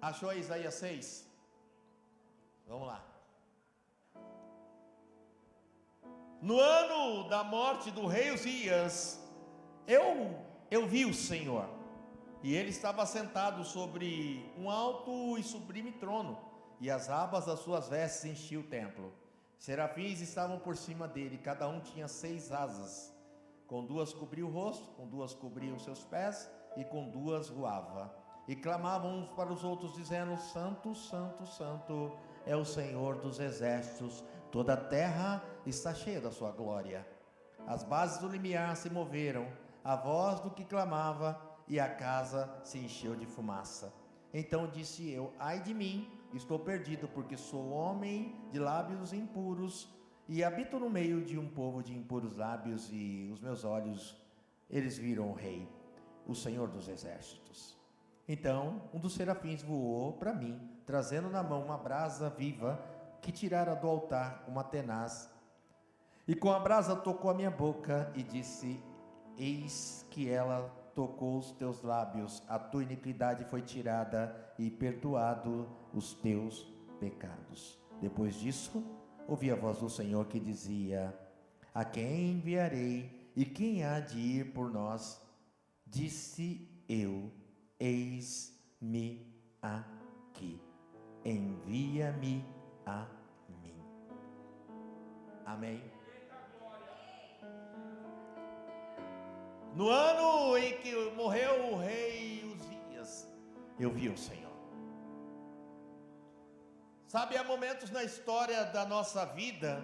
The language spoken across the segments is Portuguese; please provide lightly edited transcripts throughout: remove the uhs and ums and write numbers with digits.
Achou aí Isaías 6? Vamos lá. No ano da morte do rei Uzias, eu vi o Senhor, e ele estava sentado sobre um alto e sublime trono, e as abas das suas vestes enchiam o templo. Serafins estavam por cima dele, cada um tinha 6 asas, com 2 cobria o rosto, com 2 cobriam os seus pés, e com 2 voava, e clamavam uns para os outros, dizendo: Santo, Santo, Santo é o Senhor dos exércitos, toda a terra está cheia da sua glória. As bases do limiar se moveram, a voz do que clamava, e a casa se encheu de fumaça. Então disse eu: ai de mim, estou perdido, porque sou homem de lábios impuros, e habito no meio de um povo de impuros lábios, e os meus olhos, eles viram o Rei, o Senhor dos exércitos. Então um dos serafins voou para mim, trazendo na mão uma brasa viva, que tirara do altar uma tenaz, e com a brasa tocou a minha boca, e disse: eis que ela tocou os teus lábios, a tua iniquidade foi tirada, e perdoado os teus pecados. Depois disso, ouvi a voz do Senhor que dizia: a quem enviarei, e quem há de ir por nós? Disse eu: eis-me aqui, envia-me a mim. Amém. No ano em que morreu o rei Uzias, eu vi o Senhor. Sabe, há momentos na história da nossa vida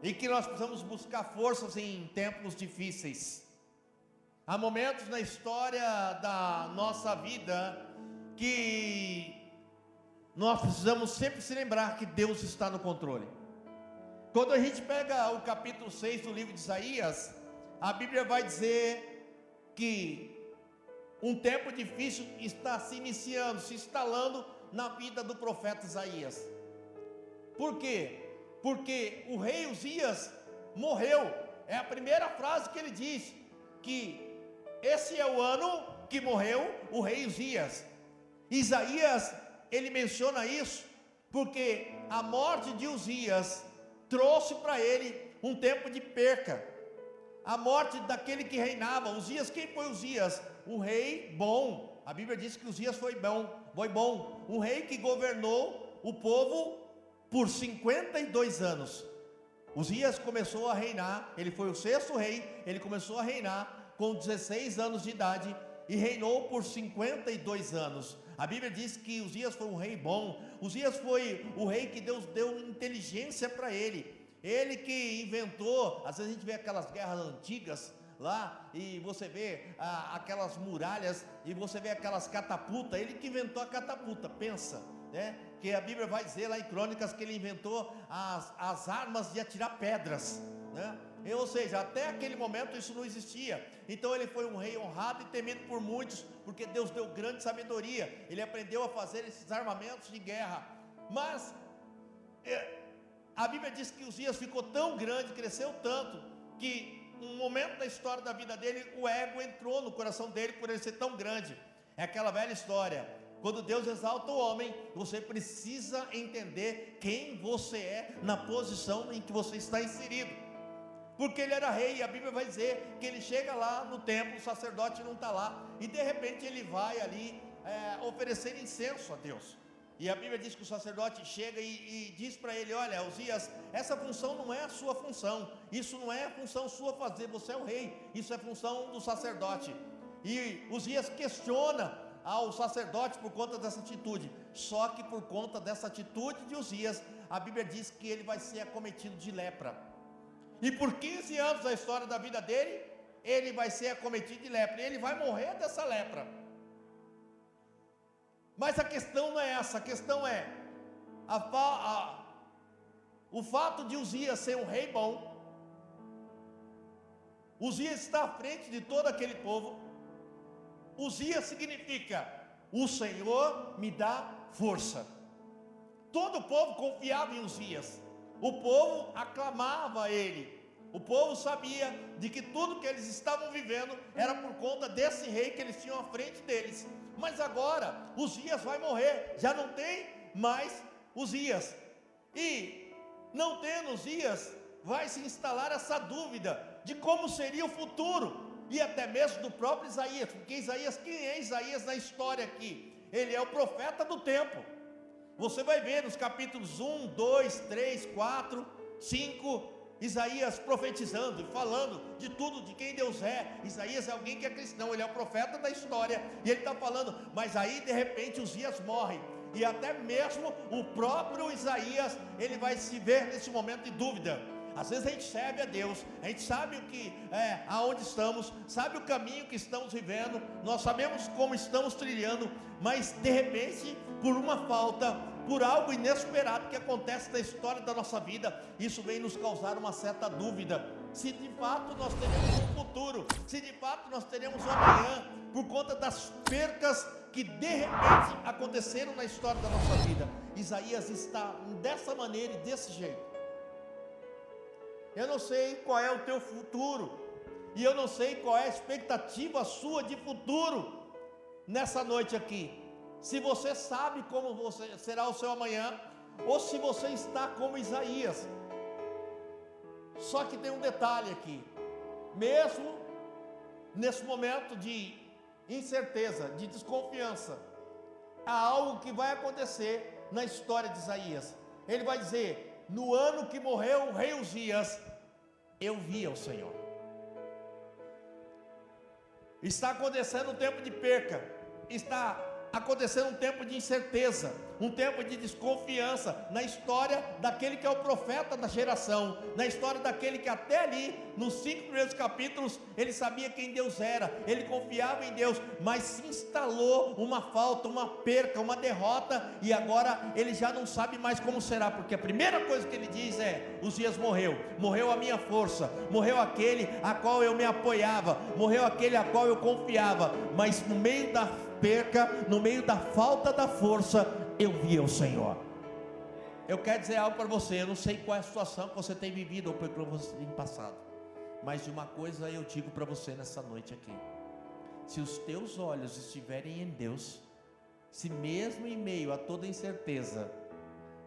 em que nós precisamos buscar forças em tempos difíceis. Há momentos na história da nossa vida que nós precisamos sempre se lembrar que Deus está no controle. Quando a gente pega o capítulo 6 do livro de Isaías, a Bíblia vai dizer que um tempo difícil está se iniciando, se instalando na vida do profeta Isaías. Por quê? Porque o rei Uzias morreu. É a primeira frase que ele diz, que esse é o ano que morreu o rei Uzias. Isaías, ele menciona isso porque a morte de Uzias trouxe para ele um tempo de perca. A morte daquele que reinava. Uzias, quem foi Uzias? Um rei bom. A Bíblia diz que Uzias foi bom. Um rei que governou o povo por 52 anos. Uzias começou a reinar, ele foi o 6º rei, ele começou a reinar com 16 anos de idade e reinou por 52 anos. A Bíblia diz que Uzias foi um rei bom. Uzias foi o rei que Deus deu inteligência para ele. Ele que inventou, às vezes a gente vê aquelas guerras antigas lá, e você vê aquelas muralhas, e você vê aquelas catapultas. Ele que inventou a catapulta, pensa, né? Que a Bíblia vai dizer lá em Crônicas que ele inventou as armas de atirar pedras, né? Ou seja, até aquele momento isso não existia. Então ele foi um rei honrado e temido por muitos, porque Deus deu grande sabedoria. Ele aprendeu a fazer esses armamentos de guerra. Mas a Bíblia diz que Uzias ficou tão grande, cresceu tanto, que um momento da história da vida dele, o ego entrou no coração dele por ele ser tão grande. É aquela velha história: quando Deus exalta o homem, você precisa entender quem você é na posição em que você está inserido. Porque ele era rei, e a Bíblia vai dizer que ele chega lá no templo, o sacerdote não está lá, e de repente ele vai ali oferecer incenso a Deus. E a Bíblia diz que o sacerdote chega e diz para ele: olha, Uzias, essa função não é a sua função, isso não é função sua fazer, você é o rei, isso é função do sacerdote. E Uzias questiona ao sacerdote por conta dessa atitude. Só que por conta dessa atitude de Uzias, a Bíblia diz que ele vai ser acometido de lepra. E por 15 anos da história da vida dele, ele vai ser acometido de lepra, e ele vai morrer dessa lepra. Mas a questão não é essa, a questão é o fato de Uzias ser um rei bom. Uzias está à frente de todo aquele povo. Uzias significa: o Senhor me dá força. Todo o povo confiava em Uzias. O povo aclamava ele. O povo sabia de que tudo que eles estavam vivendo era por conta desse rei que eles tinham à frente deles. Mas agora Uzias vai morrer, já não tem mais Uzias. E não tendo Uzias, vai se instalar essa dúvida de como seria o futuro. E até mesmo do próprio Isaías, porque Isaías, quem é Isaías na história aqui? Ele é o profeta do tempo. Você vai ver nos capítulos 1, 2, 3, 4, 5, Isaías profetizando e falando de tudo, de quem Deus é. Isaías é alguém que é cristão, ele é o profeta da história, e ele está falando, mas aí de repente Uzias morre, e até mesmo o próprio Isaías, ele vai se ver nesse momento de dúvida. Às vezes a gente serve a Deus, a gente sabe o que aonde estamos, sabe o caminho que estamos vivendo, nós sabemos como estamos trilhando, mas de repente, por uma falta, por algo inesperado que acontece na história da nossa vida, isso vem nos causar uma certa dúvida, se de fato nós teremos um futuro, se de fato nós teremos um amanhã, por conta das percas que de repente aconteceram na história da nossa vida. Isaías está dessa maneira e desse jeito. Eu não sei qual é o teu futuro, e eu não sei qual é a expectativa sua de futuro nessa noite aqui. Se você sabe como será o seu amanhã, ou se você está como Isaías. Só que tem um detalhe aqui, mesmo nesse momento de incerteza, de desconfiança, há algo que vai acontecer na história de Isaías. Ele vai dizer: no ano que morreu o rei Uzias, eu vi ao Senhor. Está acontecendo um tempo de perca, está acontecendo um tempo de incerteza, um tempo de desconfiança na história daquele que é o profeta da geração, na história daquele que até ali, nos 5 primeiros capítulos, ele sabia quem Deus era, ele confiava em Deus, mas se instalou uma falta, uma perca, uma derrota, e agora ele já não sabe mais como será, porque a primeira coisa que ele diz é: Uzias morreu a minha força, morreu aquele a qual eu me apoiava, morreu aquele a qual eu confiava, mas no meio da perca, no meio da falta da força, eu vi o Senhor. Eu quero dizer algo para você, eu não sei qual é a situação que você tem vivido ou que você tem passado, mas de uma coisa eu digo para você nessa noite aqui: se os teus olhos estiverem em Deus, se mesmo em meio a toda incerteza,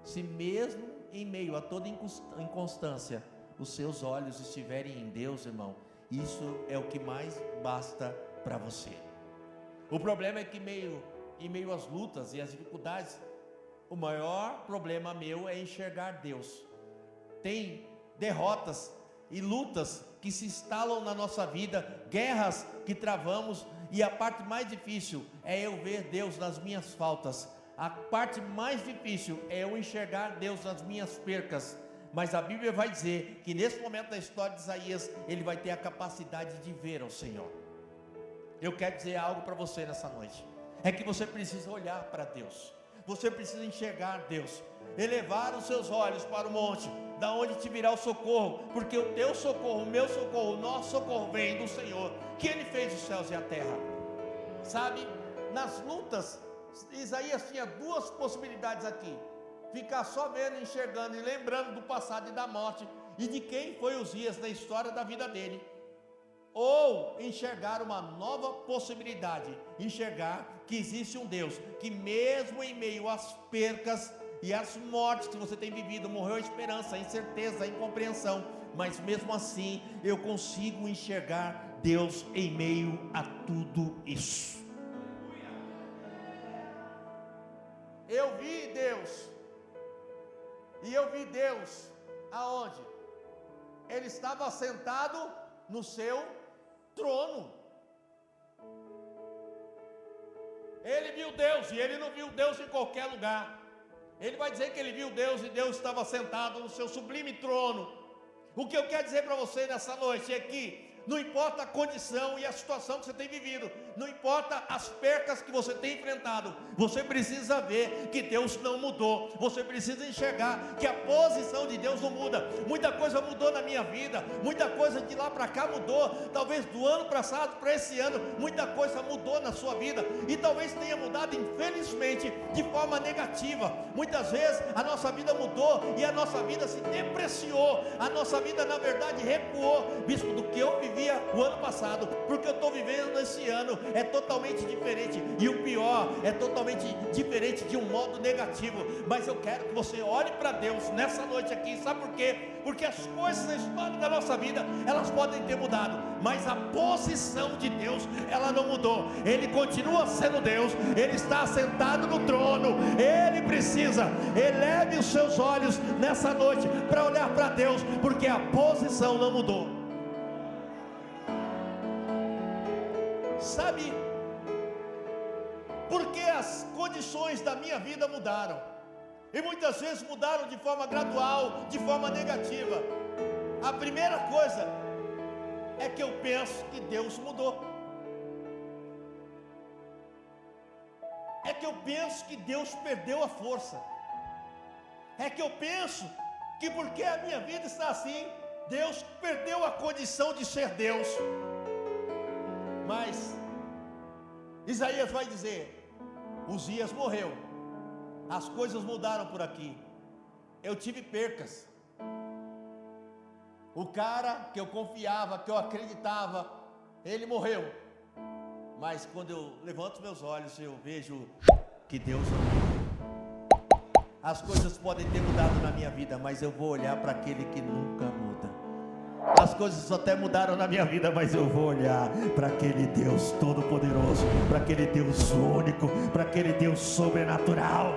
se mesmo em meio a toda inconstância, os seus olhos estiverem em Deus, irmão, isso é o que mais basta para você. O problema é que em meio às lutas e às dificuldades, o maior problema meu é enxergar Deus. Tem derrotas e lutas que se instalam na nossa vida, guerras que travamos, e a parte mais difícil é eu ver Deus nas minhas faltas. A parte mais difícil é eu enxergar Deus nas minhas percas. Mas a Bíblia vai dizer que nesse momento da história de Isaías, ele vai ter a capacidade de ver ao Senhor. Eu quero dizer algo para você nessa noite, é que você precisa olhar para Deus, você precisa enxergar Deus, elevar os seus olhos para o monte, da onde te virá o socorro, porque o teu socorro, o meu socorro, o nosso socorro vem do Senhor, que Ele fez os céus e a terra. Sabe, nas lutas, Isaías tinha duas possibilidades aqui: ficar só vendo, enxergando e lembrando do passado e da morte, e de quem foi Uzias na história da vida dele, ou enxergar uma nova possibilidade, enxergar que existe um Deus, que mesmo em meio às percas e às mortes que você tem vivido, morreu a esperança, a incerteza, a incompreensão, mas mesmo assim eu consigo enxergar Deus em meio a tudo isso. Eu vi Deus, e eu vi Deus aonde? Ele estava sentado no seu trono. Ele viu Deus, e ele não viu Deus em qualquer lugar. Ele vai dizer que ele viu Deus, e Deus estava sentado no seu sublime trono. O que eu quero dizer para você nessa noite é que Não importa a condição e a situação que você tem vivido, não importa as percas que você tem enfrentado, você precisa ver que Deus não mudou. Você precisa enxergar que a posição de Deus não muda. Muita coisa mudou na minha vida, muita coisa de lá para cá mudou. Talvez do ano passado para esse ano, muita coisa mudou na sua vida, e talvez tenha mudado, infelizmente, de forma negativa. Muitas vezes a nossa vida mudou e a nossa vida se depreciou, a nossa vida na verdade recuou. Bispo, do que eu vivia o ano passado, porque eu estou vivendo esse ano é totalmente diferente, e o pior, é totalmente diferente de um modo negativo. Mas eu quero que você olhe para Deus nessa noite aqui. Sabe por quê? Porque as coisas na história da nossa vida, elas podem ter mudado, mas a posição de Deus, ela não mudou. Ele continua sendo Deus, Ele está sentado no trono. Ele precisa, eleve os seus olhos nessa noite para olhar para Deus, porque a posição não mudou. Sabe por que as condições da minha vida mudaram? E muitas vezes mudaram de forma gradual, de forma negativa. A primeira coisa é que eu penso que Deus mudou. É que eu penso que Deus perdeu a força. É que eu penso que porque a minha vida está assim, Deus perdeu a condição de ser Deus. Mas Isaías vai dizer: Uzias morreu, as coisas mudaram por aqui, eu tive percas. O cara que eu confiava, que eu acreditava, ele morreu. Mas quando eu levanto os meus olhos, eu vejo que Deus não muda. As coisas podem ter mudado na minha vida, mas eu vou olhar para aquele que nunca muda. As coisas até mudaram na minha vida, mas eu vou olhar para aquele Deus todo-poderoso, para aquele Deus único, para aquele Deus sobrenatural.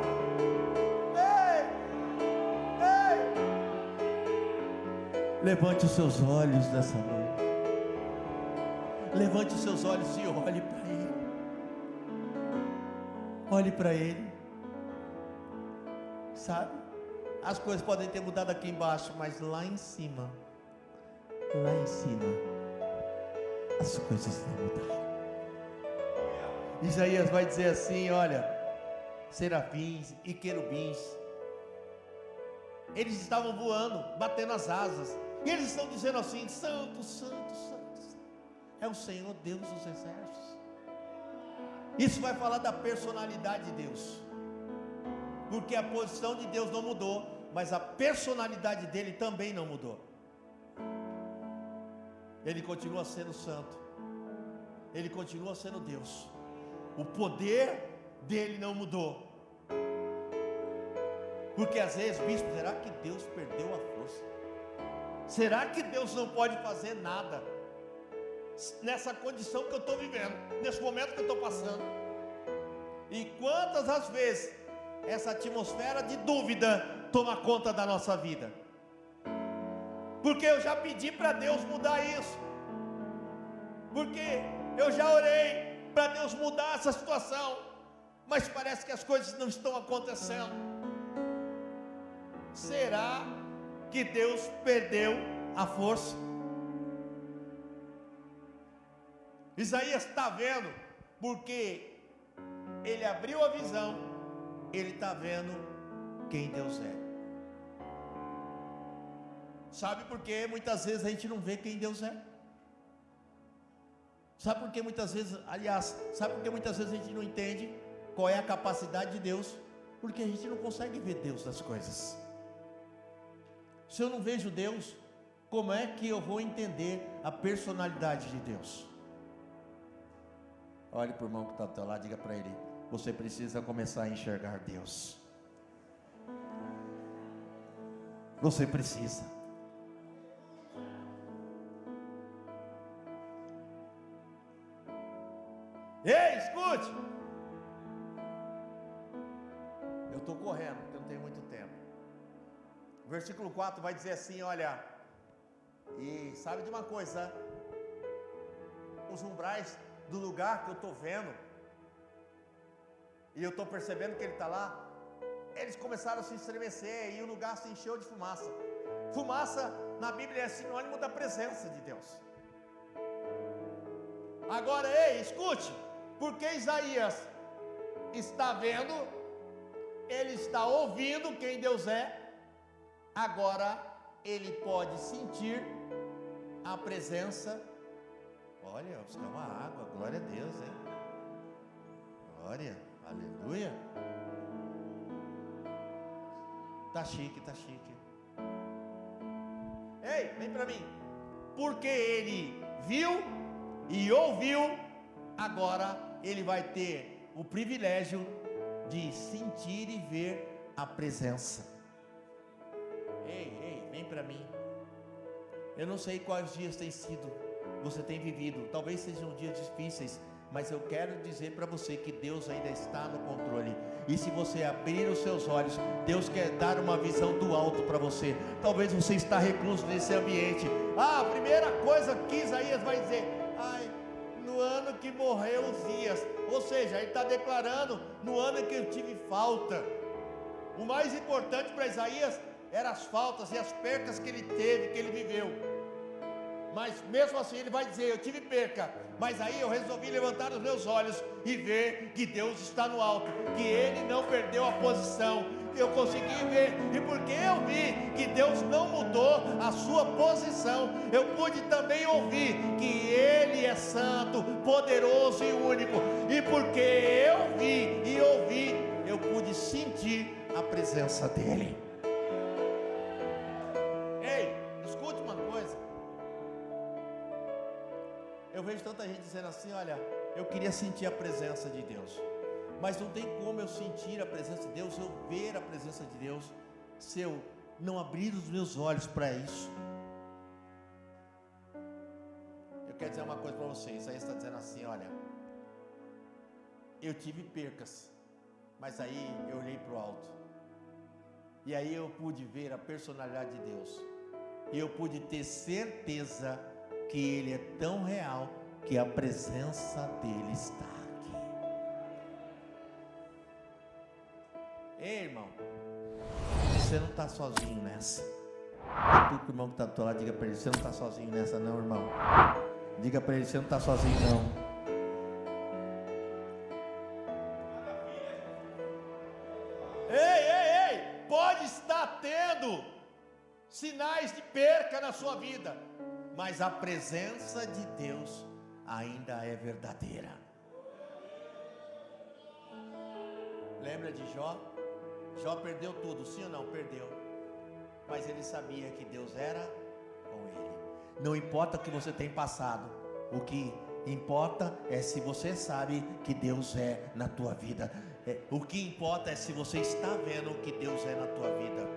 Levante os seus olhos nessa noite. Levante os seus olhos e olhe para Ele. Olhe para Ele. Sabe? As coisas podem ter mudado aqui embaixo, mas lá em cima, as coisas não mudaram. Isaías vai dizer assim: olha, serafins e querubins, eles estavam voando, batendo as asas, e eles estão dizendo assim: santo, santo, santo, santo, é o Senhor Deus dos exércitos. Isso vai falar da personalidade de Deus, porque a posição de Deus não mudou, mas a personalidade dele também não mudou. Ele continua sendo santo, Ele continua sendo Deus, o poder dele não mudou. Porque às vezes, bispo, será que Deus perdeu a força? Será que Deus não pode fazer nada nessa condição que eu estou vivendo, nesse momento que eu estou passando? E quantas as vezes essa atmosfera de dúvida toma conta da nossa vida? Porque eu já pedi para Deus mudar isso, porque eu já orei para Deus mudar essa situação, mas parece que as coisas não estão acontecendo. Será que Deus perdeu a força? Isaías está vendo, porque ele abriu a visão, ele está vendo quem Deus é. Sabe por que muitas vezes a gente não vê quem Deus é? Sabe por que muitas vezes, aliás, sabe por que muitas vezes a gente não entende qual é a capacidade de Deus? Porque a gente não consegue ver Deus nas coisas. Se eu não vejo Deus, como é que eu vou entender a personalidade de Deus? Olhe para o irmão que está do teu lado, diga para ele: você precisa começar a enxergar Deus. Você precisa. Ei, escute! Eu estou correndo, porque eu não tenho muito tempo. O versículo 4 vai dizer assim: olha, e sabe de uma coisa? Os umbrais do lugar que eu estou vendo, e eu estou percebendo que ele está lá, eles começaram a se estremecer, e o lugar se encheu de fumaça. Fumaça na Bíblia é sinônimo da presença de Deus. Agora, ei, escute, porque Isaías está vendo, ele está ouvindo quem Deus é, agora ele pode sentir a presença. Olha, buscar uma água, glória a Deus, hein? Glória, aleluia. Tá chique, tá chique. Ei, vem para mim. Porque ele viu e ouviu, agora ele vai ter o privilégio de sentir e ver a presença. Ei, vem para mim. Eu não sei quais dias tem sido, você tem vivido, talvez sejam dias difíceis, mas eu quero dizer para você que Deus ainda está no controle. E se você abrir os seus olhos, Deus quer dar uma visão do alto para você. Talvez você está recluso nesse ambiente. A primeira coisa que Isaías vai dizer: ai, no ano que morreu Uzias. Ou seja, ele está declarando: no ano em que eu tive falta. O mais importante para Isaías eram as faltas e as percas que ele teve, que ele viveu. Mas mesmo assim ele vai dizer: eu tive perca, mas aí eu resolvi levantar os meus olhos e ver que Deus está no alto, que Ele não perdeu a posição. Eu consegui ver, e porque eu vi que Deus não mudou a sua posição, eu pude também ouvir que Ele é santo, poderoso e único. E porque eu vi e ouvi, eu pude sentir a presença dEle. Ei, escute uma coisa. Eu vejo tanta gente dizendo assim: olha, eu queria sentir a presença de Deus, mas não tem como eu sentir a presença de Deus, eu ver a presença de Deus, se eu não abrir os meus olhos para isso. Eu quero dizer uma coisa para vocês. Aí está dizendo assim: olha, eu tive percas, mas aí eu olhei para o alto, e aí eu pude ver a personalidade de Deus, e eu pude ter certeza que Ele é tão real, que a presença dEle está aqui. Ei, irmão, você não está sozinho nessa. Tu que o irmão que está do teu lado, diga para ele: você não está sozinho nessa não, irmão. Diga para ele: você não está sozinho não. Ei, pode estar tendo sinais de perca na sua vida, mas a presença de Deus ainda é verdadeira. Lembra de Jó? Jó perdeu tudo, sim ou não? Perdeu. Mas ele sabia que Deus era com ele. Não importa o que você tem passado, o que importa é se você sabe que Deus é na tua vida. O que importa é se você está vendo que Deus é na tua vida.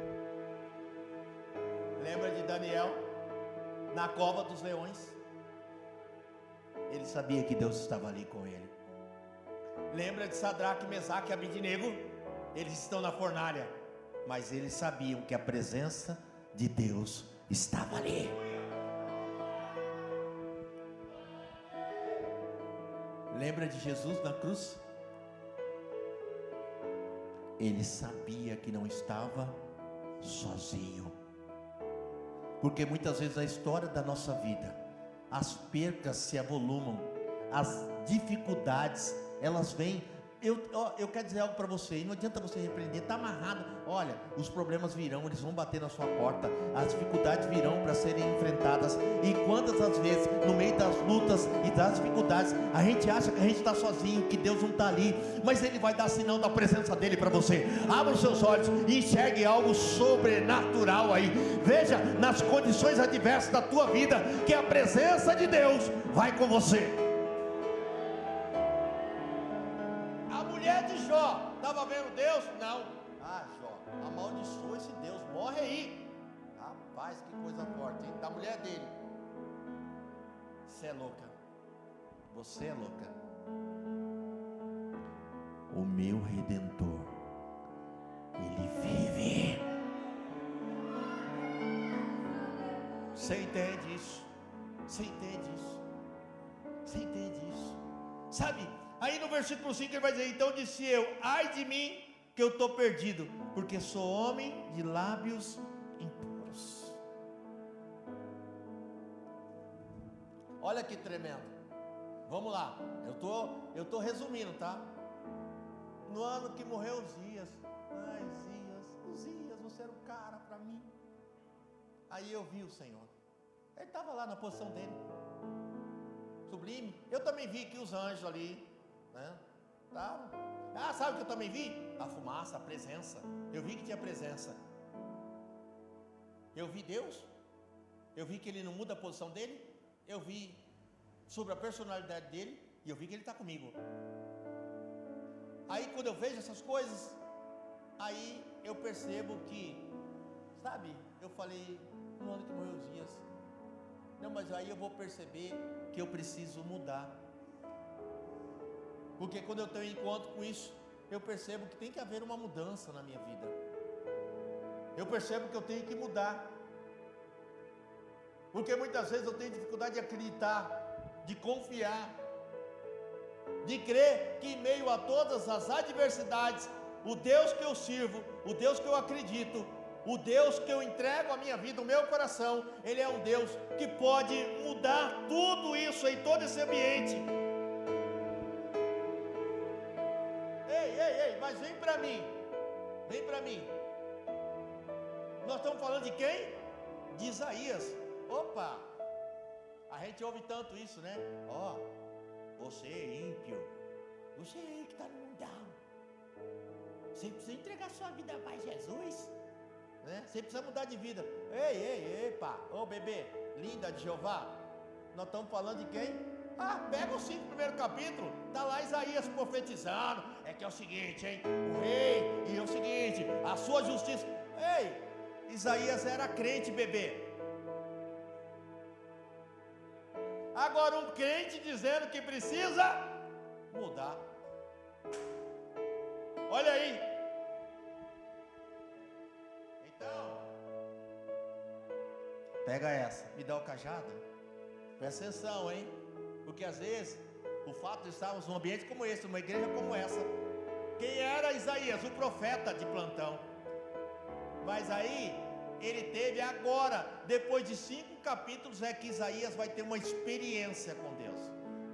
Lembra de Daniel? Na cova dos leões, ele sabia que Deus estava ali com ele. Lembra de Sadraque, Mesaque e Abednego? Eles estão na fornalha, mas eles sabiam que a presença de Deus estava ali. Lembra de Jesus na cruz? Ele sabia que não estava sozinho. Porque muitas vezes na história da nossa vida, as percas se avolumam, as dificuldades, elas vêm. Eu quero dizer algo para você, e não adianta você repreender, está amarrado. Olha, os problemas virão, eles vão bater na sua porta, as dificuldades virão para serem enfrentadas. E quantas as vezes, no meio das lutas e das dificuldades, a gente acha que a gente está sozinho, que Deus não está ali, mas Ele vai dar sinal da presença dEle para você. Abra os seus olhos e enxergue algo sobrenatural aí. Veja nas condições adversas da tua vida, que a presença de Deus vai com você. Jó, estava vendo Deus? Não. Jó, amaldiçoa esse Deus, morre aí. Rapaz, que coisa forte, hein? Da mulher dele. Você é louca. Você é louca. O meu Redentor, Ele vive. Você entende isso? Você entende isso? Você entende isso? Sabe? Aí no versículo 5 ele vai dizer: então disse eu, ai de mim, que eu estou perdido, porque sou homem de lábios impuros. Olha que tremendo. Vamos lá, eu tô resumindo, tá? No ano que morreu Uzias, Uzias, você era um cara para mim. Aí eu vi o Senhor, ele estava lá na posição dele, sublime. Eu também vi que os anjos ali, né? Sabe o que eu também vi? A fumaça, a presença. Eu vi que tinha presença. Eu vi Deus. Eu vi que Ele não muda a posição dele. Eu vi sobre a personalidade dele. E eu vi que Ele está comigo. Aí quando eu vejo essas coisas, aí eu percebo que, sabe, eu falei, no ano que morreu os dias. Não, mas aí eu vou perceber que eu preciso mudar. Porque quando eu tenho encontro com isso, eu percebo que tem que haver uma mudança na minha vida. Eu percebo que eu tenho que mudar. Porque muitas vezes eu tenho dificuldade de acreditar, de confiar, de crer que em meio a todas as adversidades, o Deus que eu sirvo, o Deus que eu acredito, o Deus que eu entrego a minha vida, o meu coração, Ele é um Deus que pode mudar tudo isso em todo esse ambiente. Ei, mas vem para mim. Nós estamos falando de quem? De Isaías. Opa, a gente ouve tanto isso, né? Você é ímpio, você é que está no mundão, você precisa entregar sua vida para Jesus, né? Você precisa mudar de vida. Ei, bebê, linda de Jeová, nós estamos falando de quem? Pega os 5 primeiros capítulos, está lá Isaías profetizando, que é o seguinte, hein? O rei, e é o seguinte, a sua justiça. Ei, Isaías era crente, bebê. Agora um crente dizendo que precisa mudar. Olha aí. Então, pega essa, me dá o cajado. Presta atenção, hein? Porque às vezes, o fato de estarmos num ambiente como esse, numa igreja como essa, quem era Isaías? O profeta de plantão. Mas aí, ele teve agora, depois de 5 capítulos, é que Isaías vai ter uma experiência com Deus.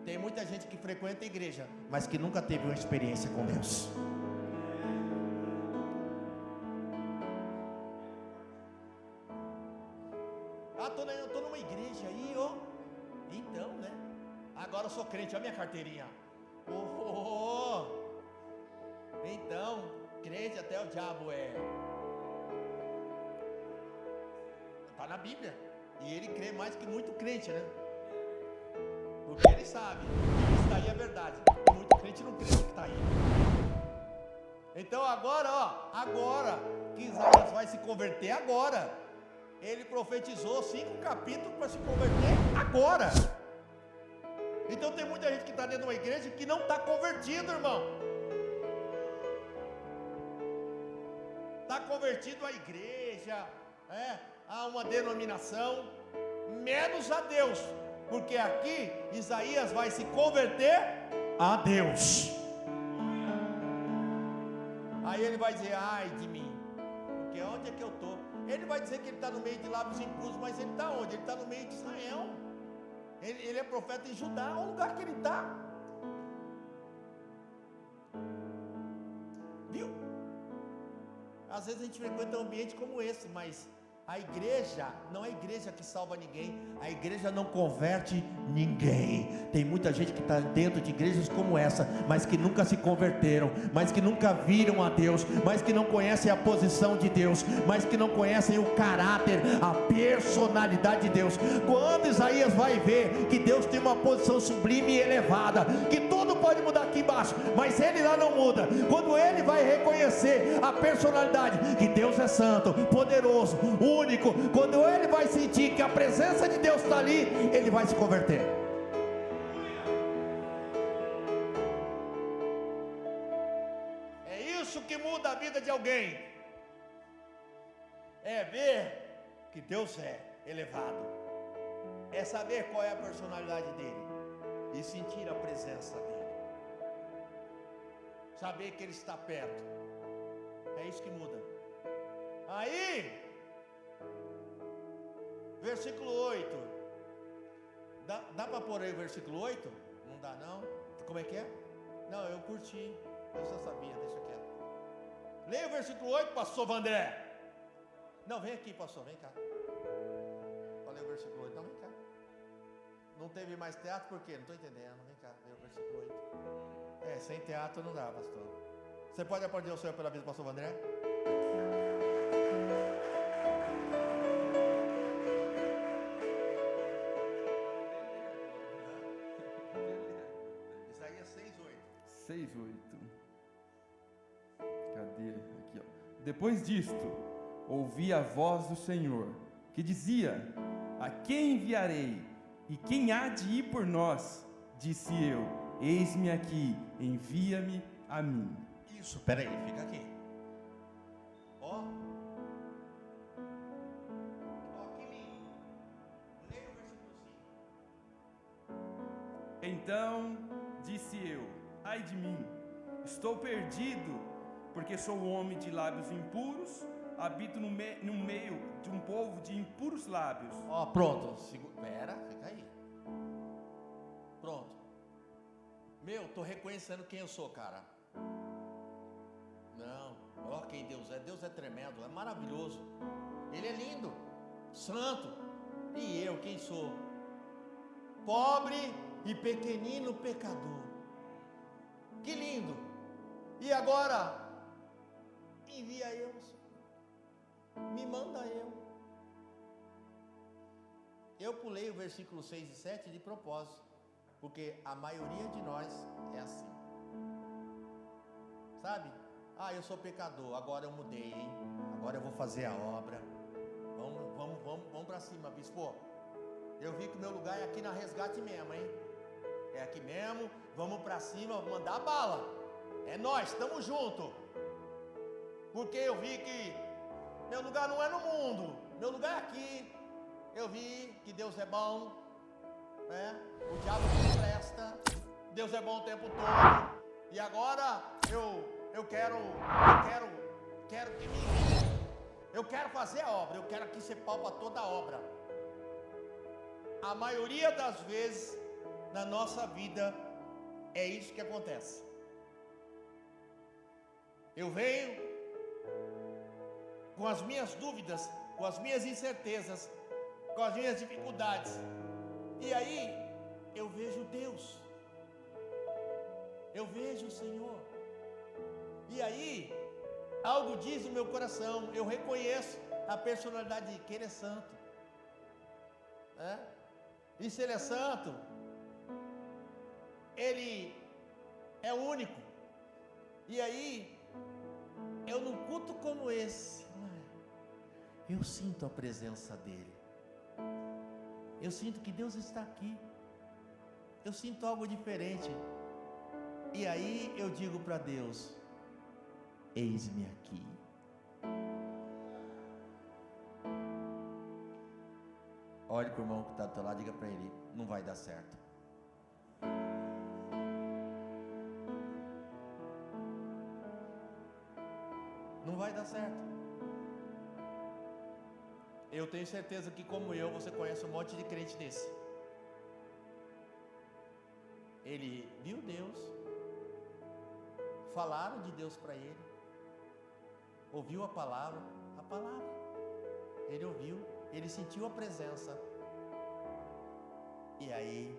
Tem muita gente que frequenta a igreja, mas que nunca teve uma experiência com Deus. Eu estou numa igreja aí, então, né? Agora eu sou crente, olha a minha carteirinha. Então, crente até o diabo está na Bíblia. E ele crê mais que muito crente, né? Porque ele sabe que isso daí é verdade. E muito crente não crê no que está aí. Então agora que Isaías vai se converter agora. Ele profetizou 5 capítulos para se converter agora. Então tem muita gente que está dentro de uma igreja que não está convertido, irmão. Está convertido à igreja, a uma denominação, menos a Deus, porque aqui Isaías vai se converter a Deus. Aí ele vai dizer, ai de mim, porque onde é que eu estou? Ele vai dizer que ele está no meio de lábios impuros, mas ele está onde? Ele está no meio de Israel. Ele é profeta em Judá, é o lugar que ele está. Viu? Às vezes a gente frequenta um ambiente como esse, mas a igreja não é a igreja que salva ninguém, a igreja não converte ninguém. Tem muita gente que está dentro de igrejas como essa, mas que nunca se converteram, mas que nunca viram a Deus, mas que não conhecem a posição de Deus, mas que não conhecem o caráter, a personalidade de Deus. Quando Isaías vai ver que Deus tem uma posição sublime e elevada, que tudo pode mudar aqui embaixo, mas ele lá não muda. Quando ele vai reconhecer a personalidade, que Deus é santo, poderoso, único, quando ele vai sentir que a presença de Deus está ali, ele vai se converter. É isso que muda a vida de alguém, é ver que Deus é elevado, é saber qual é a personalidade dele e sentir a presença dele, saber que ele está perto. É isso que muda. Aí versículo 8, dá para pôr aí o versículo 8? Não dá não? Como é que é? Não, eu curti. Eu só sabia, deixa quieto. Leia o versículo 8, pastor Vandré. Não, vem aqui, pastor, vem cá. Olha o versículo 8, não, vem cá. Não teve mais teatro por quê? Não estou entendendo, vem cá, leia o versículo 8. Sem teatro não dá, pastor. Você pode aplaudir o Senhor pela vida do pastor Vandré? Isaías 6:8. Cadê? Aqui, ó. Depois disto, ouvi a voz do Senhor, que dizia: a quem enviarei? E quem há de ir por nós? Disse eu: eis-me aqui, envia-me a mim. Isso, peraí, fica aqui. Ó, que lindo. Leia o versículo 5. Então disse eu: ai de mim, estou perdido, porque sou um homem de lábios impuros, habito no meio de um povo de impuros lábios. Ó, pronto. Pera, fica aí. Pronto. Tô reconhecendo quem eu sou, cara. Não, ó quem Deus é. Deus é tremendo, é maravilhoso. Ele é lindo, santo. E eu, quem sou? Pobre e pequenino pecador. Que lindo. E agora, envia eu, me manda eu. Eu pulei o versículo 6 e 7 de propósito, porque a maioria de nós é assim, sabe? Eu sou pecador, agora eu mudei, hein? Agora eu vou fazer a obra. Vamos para cima, bispo. Eu vi que o meu lugar é aqui na Resgate mesmo, hein? É aqui mesmo, vamos para cima, vamos mandar bala. É nós, estamos juntos. Porque eu vi que meu lugar não é no mundo, meu lugar é aqui. Eu vi que Deus é bom, né? O diabo não presta, Deus é bom o tempo todo. E agora eu quero que eu quero fazer a obra, eu quero aqui ser pau para toda a obra. A maioria das vezes na nossa vida é isso que acontece. Eu venho com as minhas dúvidas, com as minhas incertezas, com as minhas dificuldades, e aí eu vejo Deus, eu vejo o Senhor, e aí algo diz no meu coração, eu reconheço a personalidade de que Ele é santo, né? E se Ele é santo, Ele é único. E aí, eu num culto como esse, eu sinto a presença dEle. Eu sinto que Deus está aqui. Eu sinto algo diferente. E aí eu digo para Deus: eis-me aqui. Olhe para o irmão que está do teu lado, diga para ele: não vai dar certo. Não vai dar certo. Eu tenho certeza que, como eu, você conhece um monte de crente desse. Ele viu Deus, falaram de Deus para ele, ouviu a palavra, ele ouviu, ele sentiu a presença, e aí,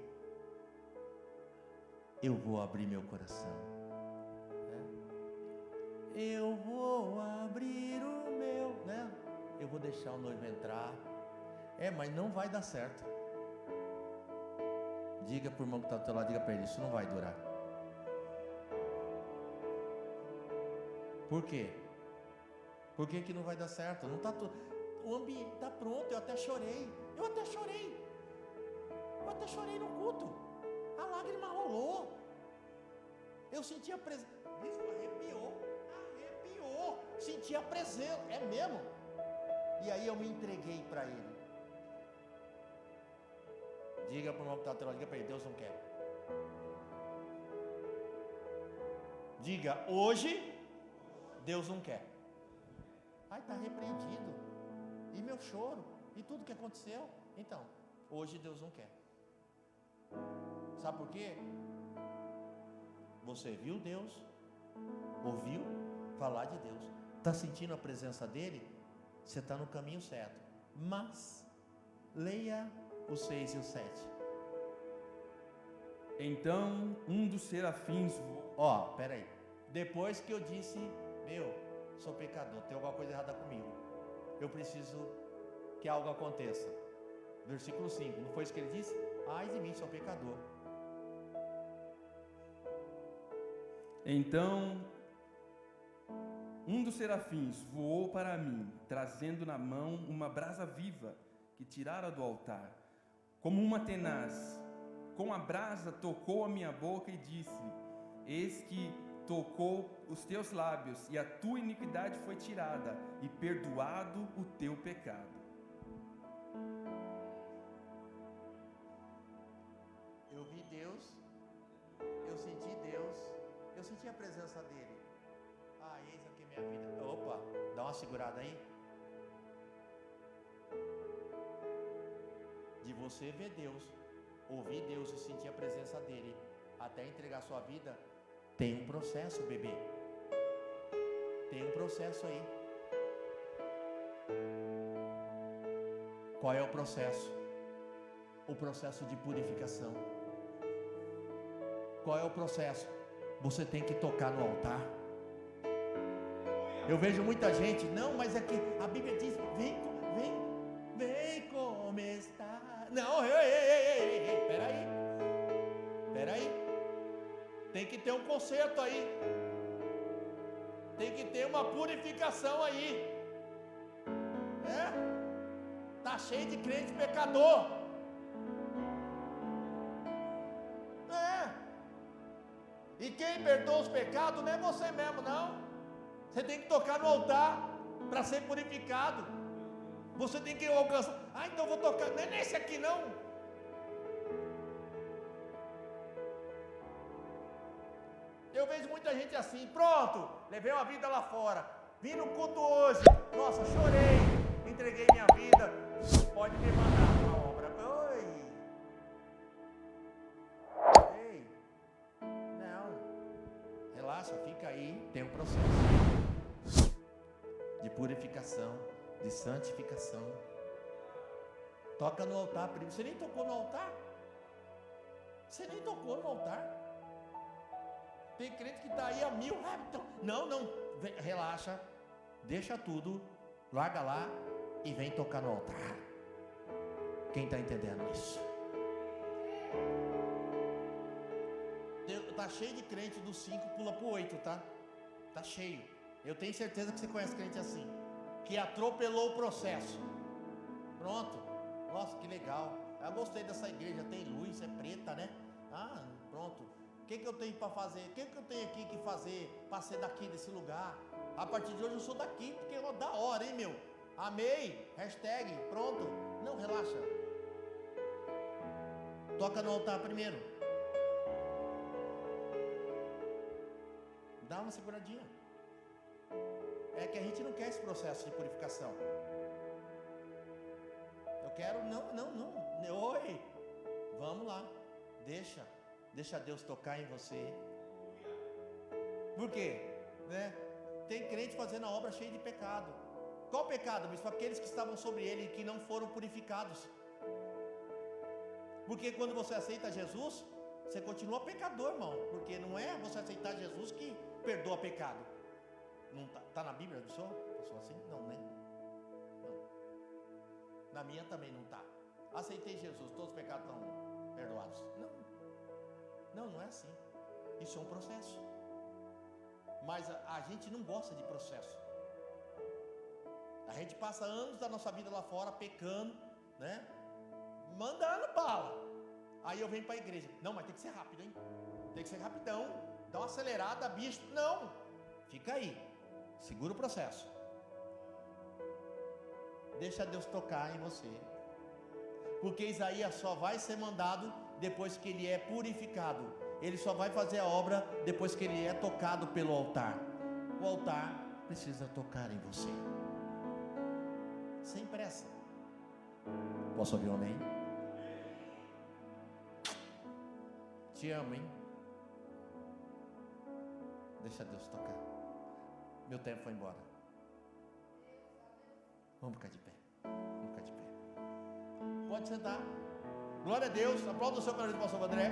eu vou abrir meu coração, né? Eu vou abrir o meu, né? Eu vou deixar o noivo entrar, mas não vai dar certo. Diga para o irmão que está do teu lado, diga para ele: isso não vai durar. Por quê? Por que não vai dar certo? Não tá o ambiente está pronto, eu até chorei no culto, a lágrima rolou, eu senti a presença, arrepiou, senti a presença, é mesmo, e aí eu me entreguei para ele. Diga para o irmão que está do teu lado, diga para ele: Deus não quer. Diga: hoje Deus não quer. Está repreendido, e meu choro, e tudo que aconteceu. Então, hoje Deus não quer. Sabe por quê? Você viu Deus, ouviu falar de Deus, está sentindo a presença dele, você está no caminho certo. Mas leia o 6 e o 7. Então um dos serafins Pera aí. Depois que eu disse, sou pecador, tem alguma coisa errada comigo, eu preciso que algo aconteça. Versículo 5, não foi isso que ele disse? Ai de mim, sou pecador. Então um dos serafins voou para mim, trazendo na mão uma brasa viva que tirara do altar, como uma tenaz. Com a brasa tocou a minha boca e disse: eis que tocou os teus lábios, e a tua iniquidade foi tirada, e perdoado o teu pecado. Eu vi Deus, eu senti Deus, eu senti a presença dele. Eis aqui minha vida. Opa, dá uma segurada aí. De você ver Deus, ouvir Deus e sentir a presença dele, até entregar sua vida, tem um processo, bebê. Tem um processo aí. Qual é o processo? O processo de purificação. Qual é o processo? Você tem que tocar no altar. Eu vejo muita gente, não, mas é que a Bíblia diz, vem como está. Não, ei, peraí. Tem que ter um conserto aí. Tem que ter uma purificação aí. Tá cheio de crente pecador. E quem perdoa os pecados não é você mesmo, não. Você tem que tocar no altar para ser purificado. Você tem que alcançar. Então vou tocar. Não é nesse aqui não. Eu vejo muita gente assim. Pronto, levei uma vida lá fora. Vim no culto hoje. Nossa, chorei. Entreguei minha vida. Pode me mandar uma obra. Ei. Não. Relaxa, fica aí. Tem um processo de purificação, de santificação. Toca no altar primeiro. Você nem tocou no altar? Você nem tocou no altar? Tem crente que está aí a 1000. Não, relaxa. Deixa tudo, larga lá e vem tocar no altar. Quem está entendendo isso? Tá cheio de crente do 5 pula pro 8, tá? Tá cheio. Eu tenho certeza que você conhece crente assim, que atropelou o processo. Pronto. Nossa, que legal. Eu gostei dessa igreja, tem luz, é preta, né? Pronto. O que eu tenho para fazer? O que eu tenho aqui que fazer para ser daqui desse lugar? A partir de hoje eu sou daqui, porque é da hora, hein, meu? Amei. Hashtag, pronto. Não, relaxa. Toca no altar primeiro. Dá uma seguradinha. É que a gente não quer esse processo de purificação. Eu quero, não. Oi, vamos lá. Deixa Deus tocar em você. Por quê? Tem crente fazendo a obra cheia de pecado. Qual pecado, bispo? Aqueles que estavam sobre ele e que não foram purificados. Porque quando você aceita Jesus, você continua pecador, irmão. Porque não é você aceitar Jesus que perdoa pecado. Não tá na Bíblia, pessoal? Passou assim? Não, né? Não. Na minha também não tá. Aceitei Jesus, todos os pecados estão perdoados. Não é assim. Isso é um processo. Mas a gente não gosta de processo. A gente passa anos da nossa vida lá fora pecando, né? Mandando bala. Aí eu venho para a igreja. Não, mas tem que ser rápido, hein? Tem que ser rapidão. Dá uma acelerada, bicho. Não. Fica aí. Segura o processo. Deixa Deus tocar em você. Porque Isaías só vai ser mandado depois que ele é purificado. Ele só vai fazer a obra depois que ele é tocado pelo altar. O altar precisa tocar em você. Sem pressa. Posso ouvir um amém? Te amo, hein? Deixa Deus tocar. Meu tempo foi embora. Vamos ficar de pé. Vamos ficar de pé. Pode sentar. Glória a Deus. Aplauda o seu marido, pastor André.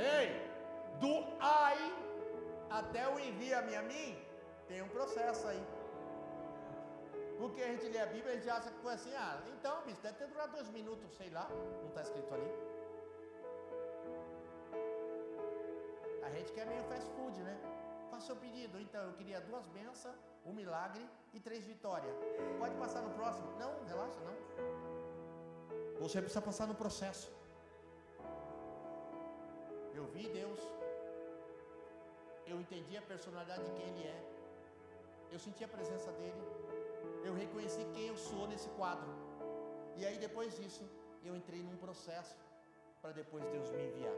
Ei, do ai até o envia-me a mim, tem um processo aí. Porque a gente lê a Bíblia, a gente acha que foi assim, então, bicho, deve ter durado 2 minutos, sei lá, não está escrito ali. A gente quer meio fast food, né? Faça seu pedido, então, eu queria 2 bênçãos, 1 milagre e 3 vitórias. Pode passar no próximo? Não, relaxa, não. Você precisa passar no processo. Eu vi Deus, eu entendi a personalidade de quem Ele é, eu senti a presença dEle, eu reconheci quem eu sou nesse quadro, e aí depois disso, eu entrei num processo, para depois Deus me enviar,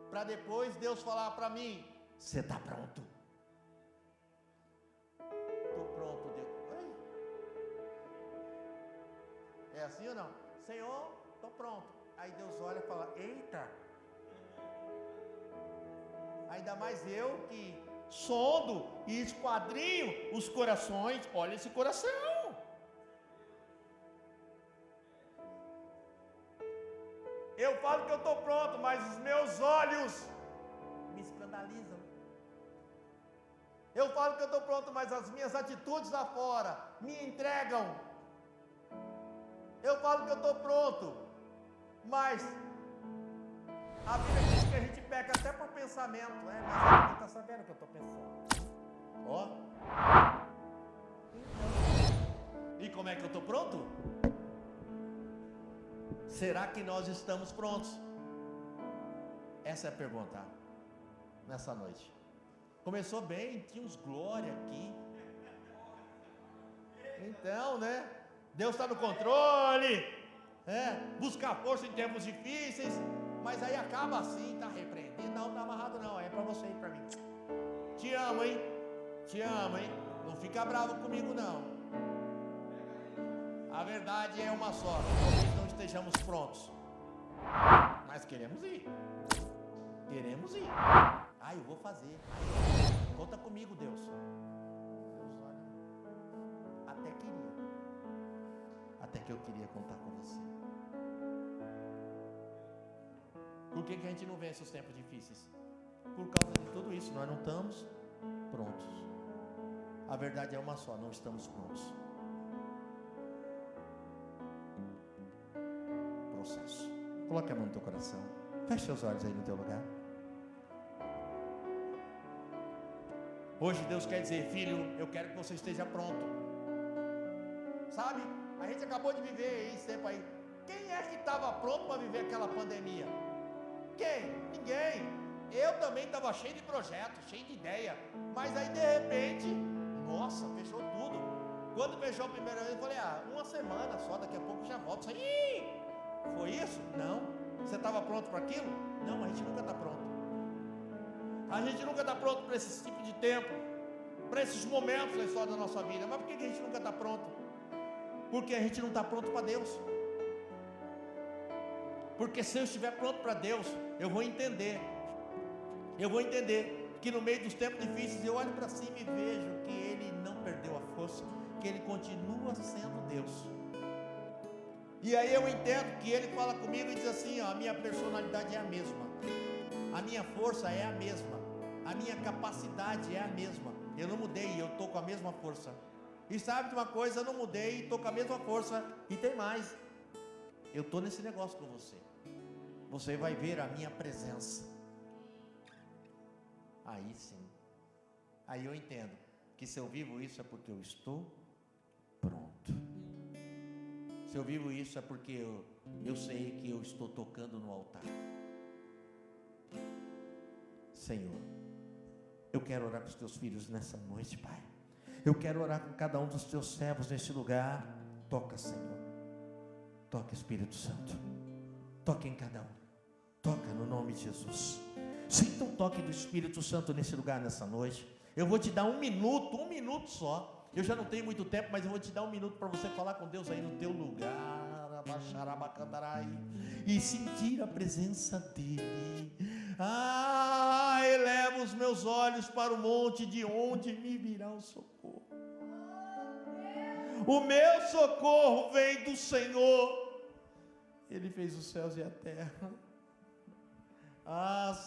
para depois Deus falar para mim, você está pronto? Estou pronto, Deus. Oi? É assim ou não? Senhor, estou pronto. Aí Deus olha e fala, eita, ainda mais eu que sondo e esquadrinho os corações, olha esse coração. Eu falo que eu estou pronto, mas os meus olhos me escandalizam. Eu falo que eu estou pronto, mas as minhas atitudes lá fora me entregam. Eu falo que eu estou pronto, mas a Bíblia diz que a gente peca até por pensamento, né? Mas ninguém está sabendo o que eu estou pensando. Ó. E como é que eu estou pronto? Será que nós estamos prontos? Essa é a pergunta nessa noite. Começou bem, tinha uns glória aqui. Então, né? Deus está no controle. Buscar força em tempos difíceis, mas aí acaba assim, está repreendido, não está amarrado não, é para você e para mim. Te amo, hein? Te amo, hein? Não fica bravo comigo não. A verdade é uma só, talvez não estejamos prontos, mas queremos ir. Queremos ir. Eu vou fazer. Conta comigo, Deus. Deus olha, até que eu queria contar com você. Por que a gente não vence os tempos difíceis? Por causa de tudo isso, nós não estamos prontos. A verdade é uma só, não estamos prontos. Processo. Coloque a mão no teu coração. Feche seus olhos aí no teu lugar. Hoje Deus quer dizer, filho, eu quero que você esteja pronto. Sabe? A gente acabou de viver esse tempo aí. Quem é que estava pronto para viver aquela pandemia? Quem? Ninguém. Eu também estava cheio de projetos, cheio de ideia. Mas aí de repente, nossa, fechou tudo. Quando fechou a primeira vez, eu falei, 1 semana só, daqui a pouco já volto. Foi isso? Não. Você estava pronto para aquilo? Não, a gente nunca está pronto. A gente nunca está pronto para esse tipo de tempo, para esses momentos na história da nossa vida. Mas por que a gente nunca está pronto? Porque a gente não está pronto para Deus. Porque se eu estiver pronto para Deus, eu vou entender. Eu vou entender que no meio dos tempos difíceis eu olho para cima e vejo que Ele não perdeu a força, que Ele continua sendo Deus. E aí eu entendo que Ele fala comigo e diz assim, a minha personalidade é a mesma, a minha força é a mesma, a minha capacidade é a mesma. Eu não mudei, eu estou com a mesma força. E sabe de uma coisa, eu não mudei, estou com a mesma força. E tem mais, eu estou nesse negócio com você. Você vai ver a minha presença. Aí sim. Aí eu entendo que se eu vivo isso é porque eu estou pronto. Se eu vivo isso é porque eu sei que eu estou tocando no altar. Senhor, eu quero orar com os teus filhos nessa noite, Pai. Eu quero orar com cada um dos teus servos nesse lugar. Toca, Senhor. Toca, Espírito Santo. toca em cada um. Toca no nome de Jesus. Sinta o toque do Espírito Santo nesse lugar, nessa noite. Eu vou te dar um minuto só. Eu já não tenho muito tempo, mas eu vou te dar um minuto para você falar com Deus aí no teu lugar. E sentir a presença dEle. Eleva os meus olhos para o monte, de onde me virá o socorro. O meu socorro vem do Senhor. Ele fez os céus e a terra.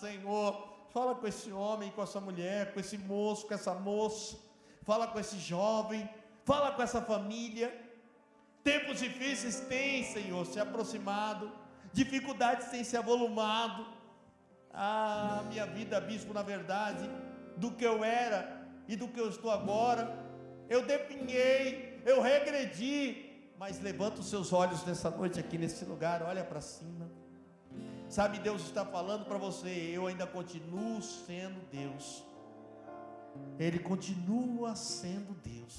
Senhor, fala com esse homem, com essa mulher, com esse moço, com essa moça. Fala com esse jovem, fala com essa família. Tempos difíceis têm, Senhor, se aproximado. Dificuldades têm se avolumado. Minha vida, bispo, na verdade, do que eu era e do que eu estou agora, eu definhei, eu regredi. Mas levanta os seus olhos nessa noite aqui, nesse lugar, olha para cima. Sabe, Deus está falando para você: eu ainda continuo sendo Deus. Ele continua sendo Deus.